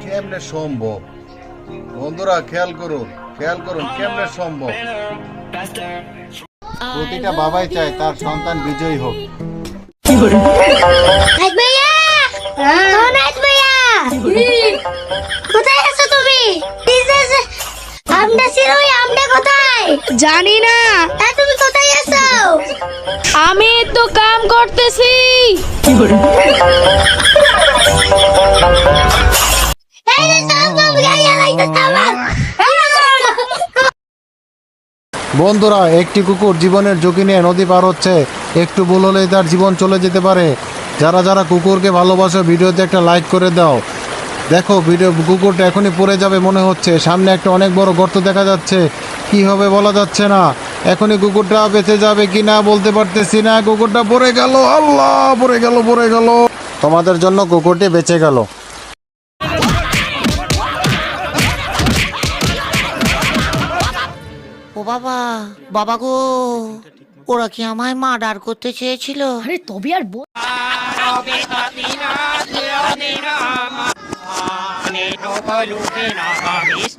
কেমনে সম্ভব? বন্ধুরা খেয়াল করুন কেমনে সম্ভব। প্রতিটা বাবাই চায় তার সন্তান বিজয়ী হোক। কোথায় আছো তুমি? কোথায় জানি না, তুমি কোথায় আছো? আমি তো কাম করতেছি। বন্ধুরা, একটি কুকুর জীবনের ঝুঁকি নিয়ে নদী পার হচ্ছে। একটু ভুল হলেই তার জীবন চলে যেতে পারে। যারা যারা কুকুরকে ভালোবাসো ভিডিওতে একটা লাইক করে দাও। দেখো কুকুরটা এখনই পড়ে যাবে মনে হচ্ছে। সামনে একটা অনেক বড় গর্ত দেখা যাচ্ছে, কি হবে বলা যাচ্ছে না। এখনই কুকুরটা বেঁচে যাবে কি না বলতে পারতেছি না। কুকুরটা পড়ে গেল, আল্লাহ, পড়ে গেল। তোমাদের জন্য কুকুরটি বেঁচে গেল। ও বাবা, বাবা গো, ওরা কি আমায় মার্ডার করতে চেয়েছিল? আরে তবে আর Ne no paluke na habis